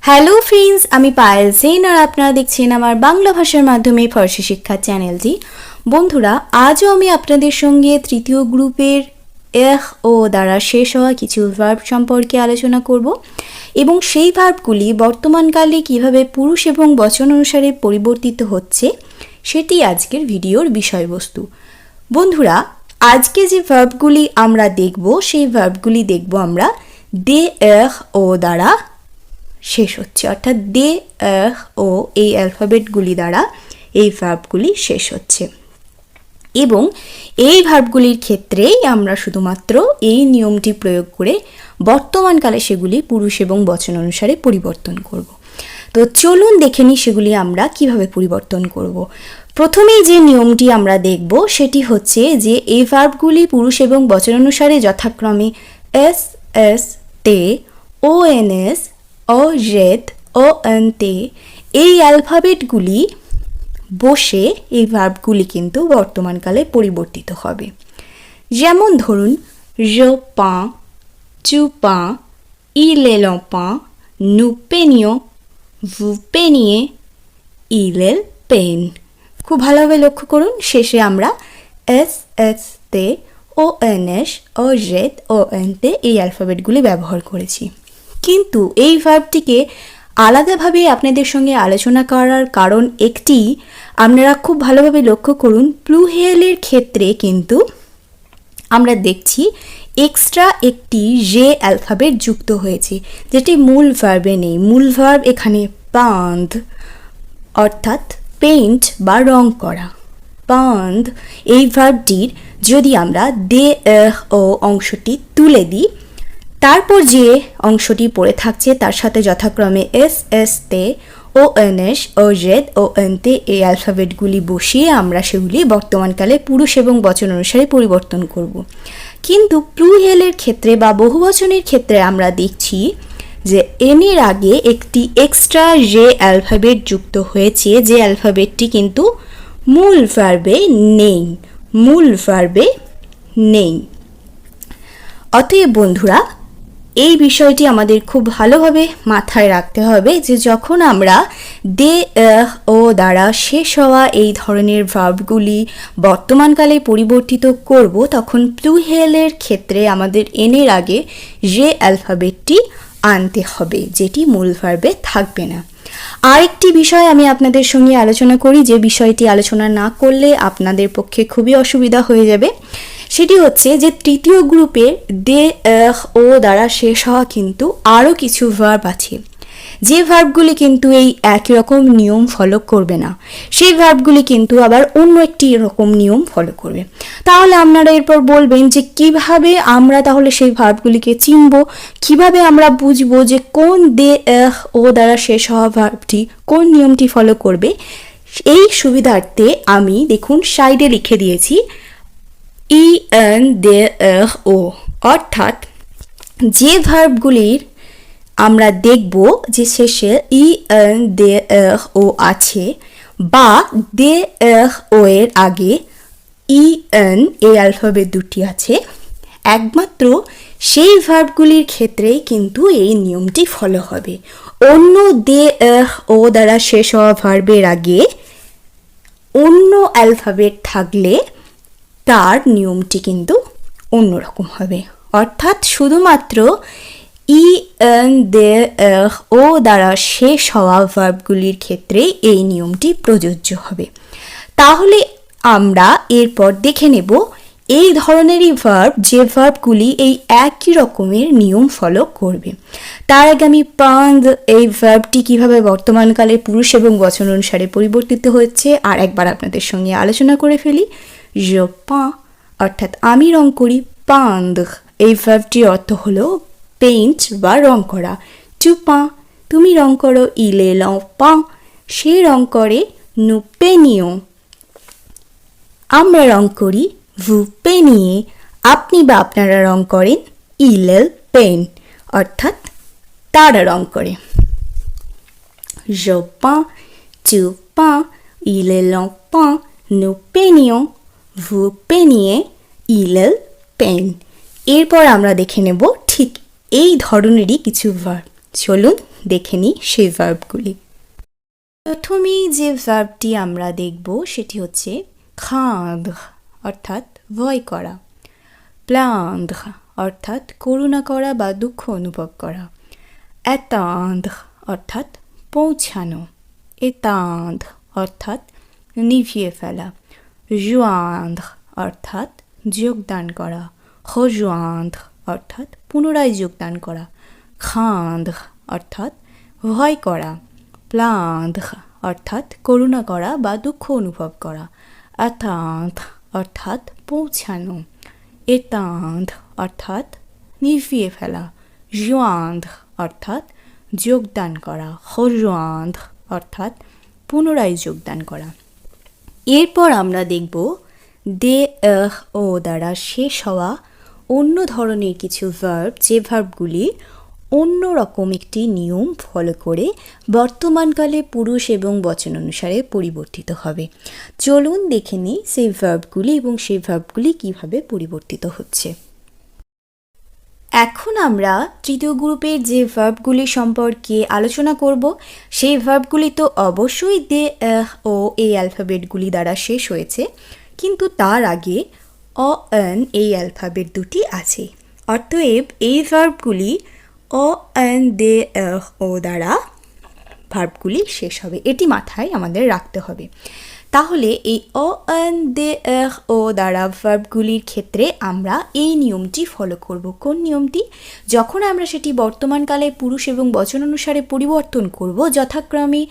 Hello friends, আমি পায়েল সেন আর আপনারা দেখছেন আমার বাংলা ভাষার মাধ্যমে ফার্সি শিক্ষা চ্যানেলটি। বন্ধুরা, আজও আমি আপনাদের সঙ্গে তৃতীয় গ্রুপের ও দ্বারা শেষ হওয়া কিছু ভার্ব সম্পর্কে আলোচনা করব এবং সেই ভার্বগুলি বর্তমানকালে কিভাবে পুরুষ এবং বচন অনুসারে পরিবর্তিত হচ্ছে সেটি আজকের ভিডিওর বিষয়বস্তু। বন্ধুরা, আজকে যে ভার্বগুলি আমরা দেখব সেই ভার্বগুলি দেখব আমরা দে ও দ্বারা শেষ হচ্ছে, অর্থাৎ দে ও এই অ্যালফাবেটগুলি দ্বারা এই ভার্বগুলি শেষ হচ্ছে এবং এই ভার্বগুলির ক্ষেত্রেই আমরা শুধুমাত্র এই নিয়মটি প্রয়োগ করে বর্তমানকালে সেগুলি পুরুষ এবং বচন অনুসারে পরিবর্তন করব। তো চলুন দেখে নিই সেগুলি আমরা কিভাবে পরিবর্তন করব। প্রথমেই যে নিয়মটি আমরা দেখব সেটি হচ্ছে যে এই ভার্বগুলি পুরুষ এবং বচন অনুসারে যথাক্রমে এস এস তে ও এন এস ও জেদ ও এন তে এই অ্যালফাবেটগুলি বসে এই ভার্বগুলি কিন্তু বর্তমানকালে পরিবর্তিত হবে। যেমন ধরুন, je peins, tu peins, il est le peint, nous peignons, vous peignez, il est peint। খুব ভালোভাবে লক্ষ্য করুন, শেষে আমরা এস এস তে ও এন এস ও জেদ ও এন তে এই অ্যালফাবেটগুলি ব্যবহার করেছি। কিন্তু এই ভার্বটিকে আলাদাভাবে আপনাদের সঙ্গে আলোচনা করার কারণ একটি, আপনারা খুব ভালোভাবে লক্ষ্য করুন, প্লুরালের ক্ষেত্রে কিন্তু আমরা দেখছি এক্সট্রা একটি জে অ্যালফাবেট যুক্ত হয়েছে, যেটি মূল ভার্বে নেই। মূল ভার্ব এখানে prendre, অর্থাৎ পেইন্ট বা রং করা। prendre এই ভার্বটির যদি আমরা দে ও অংশটি তুলে দিই, তারপর যে অংশটি পড়ে থাকছে তার সাথে যথাক্রমে এস এস তে ও এন এস ও জেদ ও এন তে এই অ্যালফাবেটগুলি বসিয়ে আমরা সেগুলি বর্তমানকালে পুরুষ এবং বচন অনুসারে পরিবর্তন করব। কিন্তু প্লুরালের ক্ষেত্রে বা বহুবচনের ক্ষেত্রে আমরা দেখছি যে এনের আগে একটি এক্সট্রা যে অ্যালফাবেট যুক্ত হয়েছে, যে অ্যালফাবেটটি কিন্তু মূল ভার্বে নেই। মূল ভার্বে নেই। অতএব বন্ধুরা, এই বিষয়টি আমাদের খুব ভালোভাবে মাথায় রাখতে হবে যে যখন আমরা দে ও দ্বারা শেষ হওয়া এই ধরনের ভার্বগুলি বর্তমানকালে পরিবর্তিত করব, তখন প্লুরালের ক্ষেত্রে আমাদের এনের আগে যে অ্যালফাবেটটি আনতে হবে, যেটি মূল ভার্বে থাকবে না। আরেকটি বিষয় আমি আপনাদের সঙ্গে আলোচনা করি, যে বিষয়টি আলোচনা না করলে আপনাদের পক্ষে খুবই অসুবিধা হয়ে যাবে। সেটি হচ্ছে যে তৃতীয় গ্রুপের দে ও দ্বারা শেষ হওয়া কিন্তু আরও কিছু ভার্ব আছে, যে ভার্বগুলি কিন্তু এই একই রকম নিয়ম ফলো করবে না। সেই ভার্বগুলি কিন্তু আবার অন্য একটি রকম নিয়ম ফলো করবে। তাহলে আপনারা এরপর বলবেন যে কিভাবে আমরা তাহলে সেই ভার্বগুলিকে চিনব, কিভাবে আমরা বুঝবো যে কোন দে ও দ্বারা শেষ হওয়া ভার্বটি কোন নিয়মটি ফলো করবে। এই সুবিধার্থে আমি দেখুন সাইডে লিখে দিয়েছি ই এন দে ও, অর্থাৎ যে ভার্বগুলির আমরা দেখব যে শেষে ই এন দে ও আছে বা দে ও এর আগে ই এন এই অ্যালফাবেট দুটি আছে, একমাত্র সেই ভার্বগুলির ক্ষেত্রেই কিন্তু এই নিয়মটি ফলো হবে। অন্য দে ও দ্বারা শেষ হওয়া ভার্বের আগে অন্য অ্যালফাবেট থাকলে তার নিয়মটি কিন্তু অন্যরকম হবে। অর্থাৎ শুধুমাত্র ই এন দে ও দ্বারা শেষ হওয়া ভার্বগুলির ক্ষেত্রে এই নিয়মটি প্রযোজ্য হবে। তাহলে আমরা এরপর দেখে নেব এই ধরনেরই ভার্ব, যে ভার্বগুলি এই একই রকমের নিয়ম ফলো করবে। তার আগে আমি prendre এই ভার্বটি কিভাবে বর্তমানকালে পুরুষ এবং বচন অনুসারে পরিবর্তিত হচ্ছে আর একবার আপনাদের সঙ্গে আলোচনা করে ফেলি। je peins, অর্থাৎ আমি রং করি। peindre এই ভার্বটির অর্থ হলো পেইন্ট বা রং করা। tu peins তুমি রং করো। il est le peint সে রং করে। nous peignons আমরা রং করি। vous peignez আপনি বা আপনারা রং করেন। il peint অর্থাৎ তারা রং করে। je peins, tu peins, il est le peint, nous peignons, vous peignez, il peint। এরপর আমরা দেখে নেব ঠিক এই ধরনেরই কিছু ভার্ব। চলুন দেখে নিই সেই ভার্বগুলি। প্রথমেই যে ভার্বটি আমরা দেখব সেটি হচ্ছে craindre অর্থাৎ ভয় করা, plaindre অর্থাৎ করুণা করা বা দুঃখ অনুভব করা, atteindre অর্থাৎ পৌঁছানো, éteindre অর্থাৎ নিভিয়ে ফেলা, joindre অর্থাৎ যোগদান করা, rejoindre অর্থাৎ পুনরায় যোগদান করা, craindre অর্থাৎ ভয় করা, plaindre অর্থাৎ করুণা করা বা দুঃখ অনুভব করা, atteindre অর্থাৎ পৌঁছানো, éteindre অর্থাৎ নিভিয়ে ফেলা, joindre অর্থাৎ যোগদান করা, rejoindre অর্থাৎ পুনরায় যোগদান করা। এরপর আমরা দেখব দে ও দ্বারা শেষ হওয়া অন্য ধরনের কিছু ভার্ব, যে ভার্বগুলি অন্য রকম একটি নিয়ম ফলো করে বর্তমানকালে পুরুষ এবং বচন অনুসারে পরিবর্তিত হবে। চলুন দেখে নিই সেই ভার্বগুলি এবং সেই ভার্বগুলি কিভাবে পরিবর্তিত হচ্ছে। এখন আমরা তৃতীয় গ্রুপের যে ভার্বগুলি সম্পর্কে আলোচনা করব, সেই ভার্বগুলি তো অবশ্যই দে ও এই অ্যালফাবেটগুলি দ্বারা শেষ হয়েছে, কিন্তু তার আগে অ এন এই অ্যালফাবেট দুটি আছে। অতএব এই ভার্বগুলি অ এন দে ও দ্বারা ভার্বগুলি শেষ হবে, এটি মাথায় আমাদের রাখতে হবে। তাহলে এই অ এন দে ও দ্বারা ভার্বগুলির ক্ষেত্রে আমরা এই নিয়মটি ফলো করব। কোন নিয়মটি? যখন আমরা সেটি বর্তমানকালে পুরুষ এবং বচন অনুসারে পরিবর্তন করব, যথাক্রমে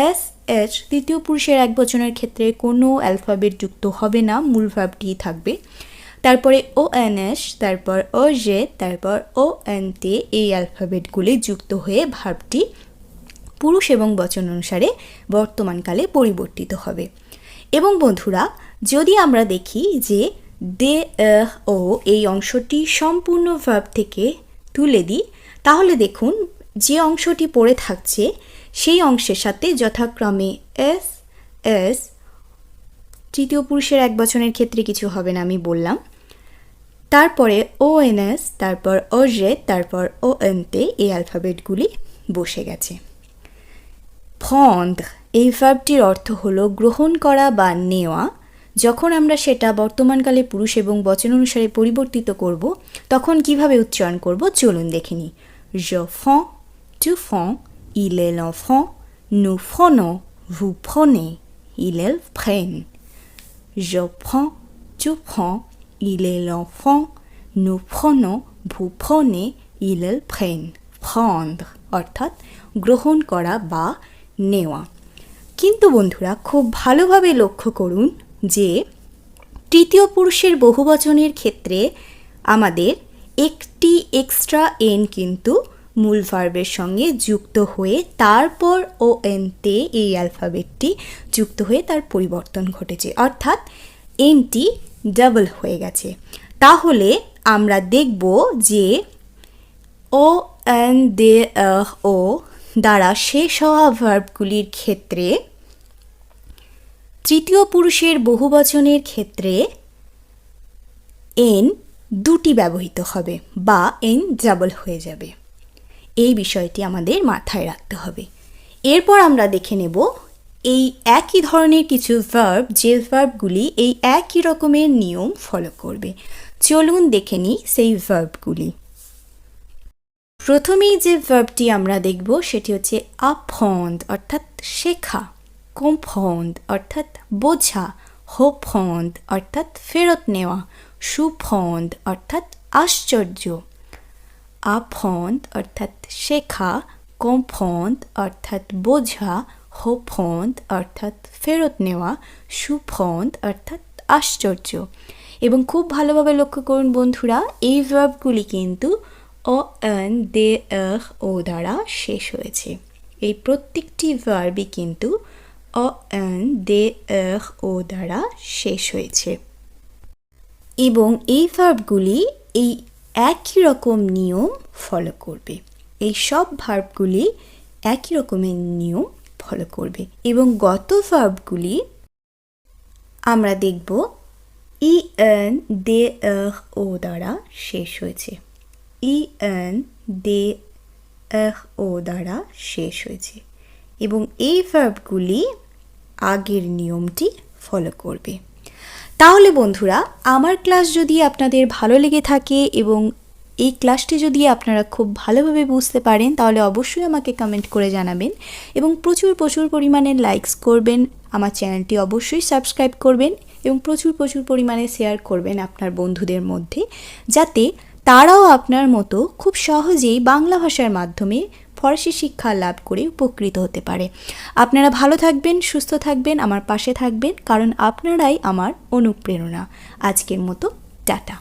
এস এইচ তৃতীয় পুরুষের এক বচনের ক্ষেত্রে কোনো অ্যালফাবেট যুক্ত হবে না, মূল ভার্বটি থাকবে। তারপরে ও এন এস, তারপর ও জে, তারপর ও এন তে এই অ্যালফাবেটগুলি যুক্ত হয়ে ভার্বটি পুরুষ এবং বচন অনুসারে বর্তমানকালে পরিবর্তিত হবে। এবং বন্ধুরা, যদি আমরা দেখি যে দে ও এই অংশটি সম্পূর্ণ ভার্ব থেকে তুলে দিই, তাহলে দেখুন যে অংশটি পড়ে থাকছে সেই অংশের সাথে যথাক্রমে এস এস তৃতীয় পুরুষের এক বচনের ক্ষেত্রে কিছু হবে না, আমি বললাম। তারপরে ও এন এস, তারপর ও জে, তারপর ও এন তে এই অ্যালফাবেটগুলি বসে গেছে। prendre এই ভার্বটির অর্থ হলো গ্রহণ করা বা নেওয়া। যখন আমরা সেটা বর্তমানকালে পুরুষ এবং বচন অনুসারে পরিবর্তিত করব, তখন কিভাবে উচ্চারণ করব চলুন দেখে নিই। je prends, tu prends, il est l'enfant, nous prenons, vous prenez, ils elles prennent. Je prends, tu prends, il est l'enfant, nous prenons, vous prenez, ils elles prennent. prendre অর্থাৎ গ্রহণ করা বা নেওয়া। কিন্তু বন্ধুরা, খুব ভালোভাবে লক্ষ্য করুন যে তৃতীয় পুরুষের বহুবচনের ক্ষেত্রে আমাদের একটি এক্সট্রা এন কিন্তু মূল ভার্বের সঙ্গে যুক্ত হয়ে তারপর ও এন তে এই অ্যালফাবেটটি যুক্ত হয়ে তার পরিবর্তন ঘটেছে, অর্থাৎ এনটি ডাবল হয়ে গেছে। তাহলে আমরা দেখব যে ও এন দে ও দ্বারা শেষ হওয়া ভার্বগুলির ক্ষেত্রে তৃতীয় পুরুষের বহুবচনের ক্ষেত্রে এন দুটি ব্যবহৃত হবে বা এন ডাবল হয়ে যাবে। এই বিষয়টি আমাদের মাথায় রাখতে হবে। এরপর আমরা দেখে নেব এই একই ধরনের কিছু ভার্ব, যে ভার্বগুলি এই একই রকমের নিয়ম ফলো করবে। চলুন দেখে নিই সেই ভার্বগুলি। প্রথমেই যে ভার্বটি আমরা দেখব সেটি হচ্ছে apprendre অর্থাৎ শেখা, comprendre অর্থাৎ বোঝা, reprendre অর্থাৎ ফেরত নেওয়া, surprendre অর্থাৎ আশ্চর্য। apprendre অর্থাৎ শেখা, comprendre অর্থাৎ বোঝা, reprendre অর্থাৎ ফেরত নেওয়া, surprendre অর্থাৎ আশ্চর্য। এবং খুব ভালোভাবে লক্ষ্য করুন বন্ধুরা, এই ভার্বগুলি কিন্তু ও এন দে ও দ্বারা শেষ হয়েছে। এই প্রত্যেকটি ভার্বই কিন্তু ও এন দে ও দ্বারা শেষ হয়েছে। এবং এই ভার্বগুলি এই একই রকম নিয়ম ফলো করবে। এই সব ভার্বগুলি একই রকমের নিয়ম ফলো করবে। এবং গত ভার্বগুলি আমরা দেখব ই এন দে ও দ্বারা শেষ হয়েছে। ই এন দে ও দ্বারা শেষ হয়েছে এবং এই ভার্বগুলি আগের নিয়মটি ফলো করবে। তাহলে বন্ধুরা, আমার ক্লাস যদি আপনাদের ভালো লেগে থাকে এবং এই ক্লাসটি যদি আপনারা খুব ভালোভাবে বুঝতে পারেন তাহলে অবশ্যই আমাকে কমেন্ট করে জানাবেন এবং প্রচুর পরিমাণে লাইকস করবেন। আমার চ্যানেলটি অবশ্যই সাবস্ক্রাইব করবেন এবং প্রচুর পরিমাণে শেয়ার করবেন আপনার বন্ধুদের মধ্যে, যাতে তারাও আপনার মতো খুব সহজেই বাংলা ভাষার মাধ্যমে ফরাসি শিক্ষা লাভ করে উপকৃত হতে পারে। আপনারা ভালো থাকবেন, সুস্থ থাকবেন, আমার পাশে থাকবেন, কারণ আপনারাই আমার অনুপ্রেরণা। আজকের মতো টাটা।